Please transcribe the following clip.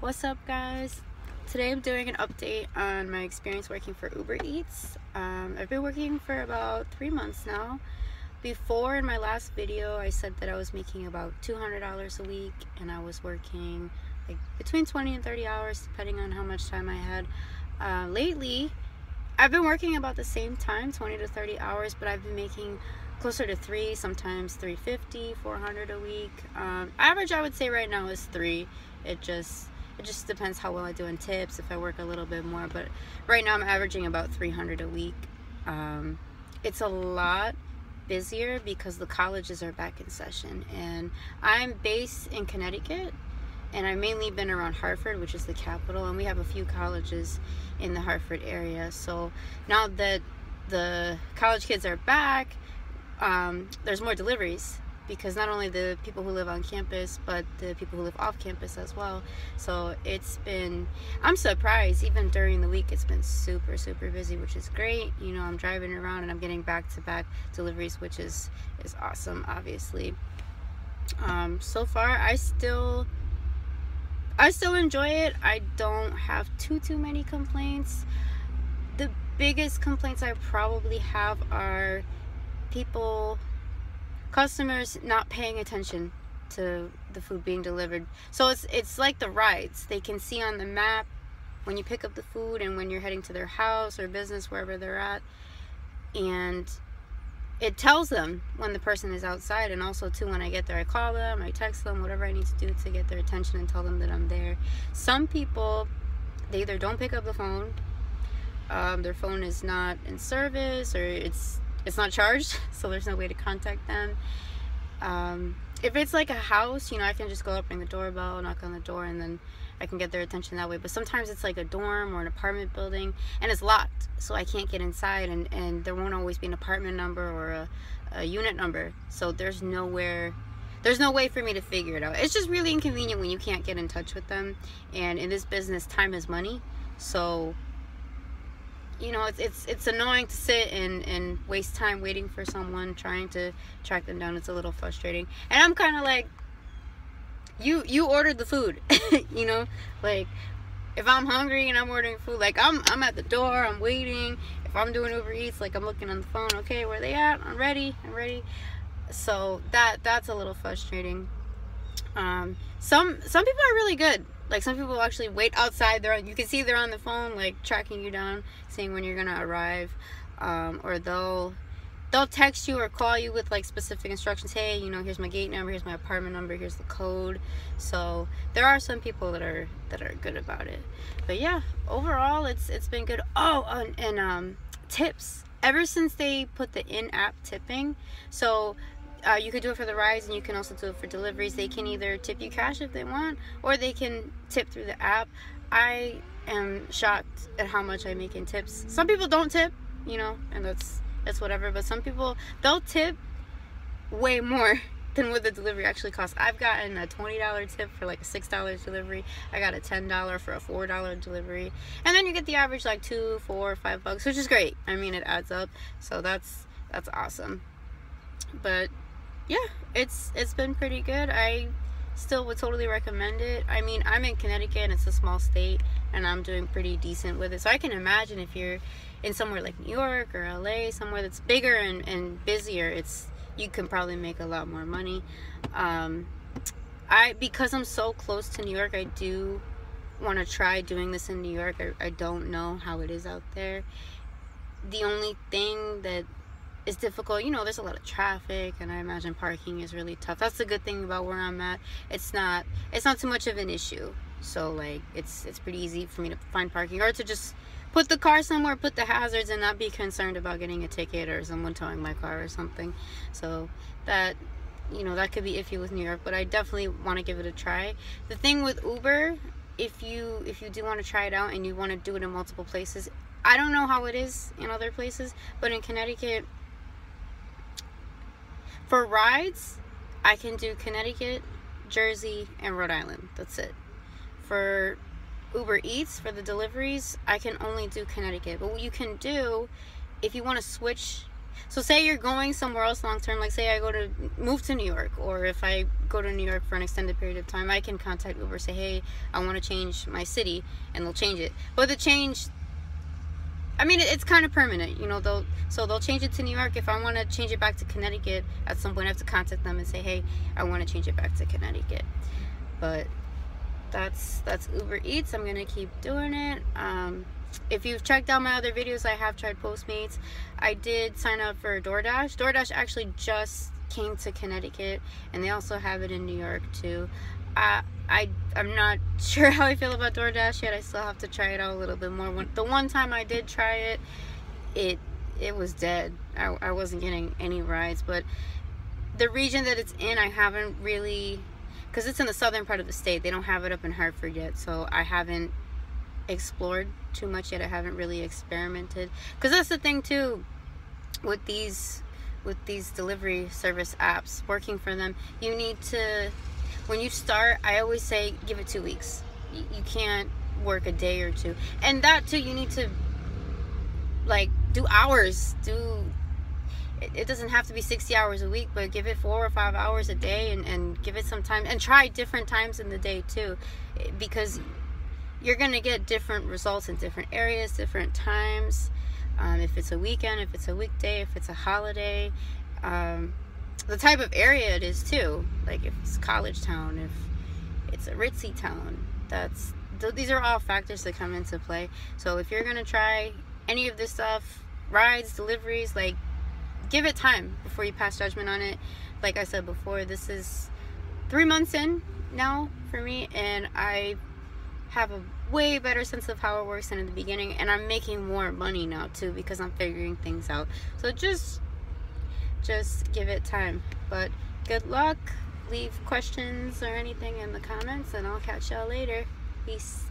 What's up, guys? Today I'm doing an update on my experience working for Uber Eats. I've been working for about 3 months now. Before, in my last video, I said that I was making about $200 a week, and I was working like between 20 and 30 hours depending on how much time I had. Lately, I've been working about the same time, 20 to 30 hours, but I've been making closer to 3, sometimes 350, 400 a week. Average, I would say right now is 3. It just depends how well I do in tips, if I work a little bit more, but right now I'm averaging about 300 a week. It's a lot busier because the colleges are back in session, and I'm based in Connecticut, and I've mainly been around Hartford, which is the capital, and we have a few colleges in the Hartford area. So now that the college kids are back, there's more deliveries, because not only the people who live on campus, but the people who live off campus as well. So I'm surprised, even during the week, it's been super busy, which is great. You know, I'm driving around and I'm getting back-to-back deliveries, which is awesome, obviously. So far, I still enjoy it. I don't have too many complaints. The biggest complaints I probably have are customers not paying attention to the food being delivered. So it's like the rides. They can see on the map when you pick up the food and when you're heading to their house or business, wherever they're at, and it tells them when the person is outside. And also too, when I get there, I call them, I text them, whatever I need to do to get their attention and tell them that I'm there. Some people, they either don't pick up the phone, their phone is not in service, or it's not charged, so there's no way to contact them. If it's like a house, you know, I can just go up, ring the doorbell, knock on the door, and then I can get their attention that way. But sometimes it's like a dorm or an apartment building, and it's locked, so I can't get inside, and there won't always be an apartment number or a unit number. So there's no way for me to figure it out. It's just really inconvenient when you can't get in touch with them. And in this business, time is money. So, you know, it's annoying to sit and waste time waiting for someone, trying to track them down. It's a little frustrating. And I'm kind of like, you ordered the food. You know, like, if I'm hungry and I'm ordering food, like, I'm at the door, I'm waiting. If I'm doing Uber Eats, like, I'm looking on the phone, okay, where they at? I'm ready. So that's a little frustrating. Some people are really good. Like, some people actually wait outside. You can see they're on the phone, like, tracking you down, saying when you're gonna arrive. Or they'll text you or call you with, like, specific instructions. Hey, you know, here's my gate number, here's my apartment number, here's the code. So there are some people that are good about it. But yeah, overall, it's been good. Oh, and tips. Ever since they put the in-app tipping, so you could do it for the rides, and you can also do it for deliveries. They can either tip you cash if they want, or they can tip through the app. I am shocked at how much I make in tips. Some people don't tip, you know, and that's whatever. But some people, they'll tip way more than what the delivery actually costs. I've gotten a $20 tip for like a $6 delivery. I got a $10 for a $4 delivery. And then you get the average like $2, $4, $5, which is great. I mean, it adds up. So that's awesome. But yeah, it's been pretty good. I still would totally recommend it. I mean, I'm in Connecticut, and it's a small state, and I'm doing pretty decent with it. So I can imagine if you're in somewhere like New York or LA, somewhere that's bigger and busier, you can probably make a lot more money. Because I'm so close to New York, I do want to try doing this in New York. I don't know how it is out there. The only thing that is difficult, you know, there's a lot of traffic, and I imagine parking is really tough. That's the good thing about where I'm at. It's not too much of an issue. So, like, it's pretty easy for me to find parking, or to just put the car somewhere, put the hazards, and not be concerned about getting a ticket or someone towing my car or something. So that, you know, that could be iffy with New York, but I definitely want to give it a try. The thing with Uber, if you do want to try it out and you want to do it in multiple places, I don't know how it is in other places, but in Connecticut, for rides, I can do Connecticut, Jersey, and Rhode Island. That's it. For Uber Eats, for the deliveries, I can only do Connecticut. But what you can do, if you want to switch So say you're going somewhere else long term, like say I move to New York, or if I go to New York for an extended period of time, I can contact Uber, say, hey, I want to change my city, and they'll change it. But the change, I mean, it's kind of permanent, you know. They'll change it to New York. If I want to change it back to Connecticut, at some point I have to contact them and say, hey, I want to change it back to Connecticut. But that's Uber Eats. I'm gonna keep doing it. If you've checked out my other videos, I have tried Postmates. I did sign up for DoorDash. DoorDash actually just came to Connecticut, and they also have it in New York too. I'm not sure how I feel about DoorDash yet. I still have to try it out a little bit more. The one time I did try it, it was dead. I wasn't getting any rides. But the region that it's in, I haven't really, because it's in the southern part of the state. They don't have it up in Hartford yet, so I haven't explored too much yet. I haven't really experimented, because that's the thing too with these delivery service apps, working for them. You need to, when you start, I always say give it 2 weeks. You can't work a day or two, and that too, you need to like do hours. It doesn't have to be 60 hours a week, but give it 4 or 5 hours a day, and give it some time, and try different times in the day too, because you're gonna get different results in different areas, different times. If it's a weekend, if it's a weekday, if it's a holiday, the type of area it is too. Like if it's college town, if it's a ritzy town, these are all factors that come into play. So if you're gonna try any of this stuff, rides, deliveries, like, give it time before you pass judgment on it. Like I said before, this is 3 months in now for me, and I have a way better sense of how it works than in the beginning, and I'm making more money now too, because I'm figuring things out. So just give it time. But good luck. Leave questions or anything in the comments, and I'll catch y'all later. Peace.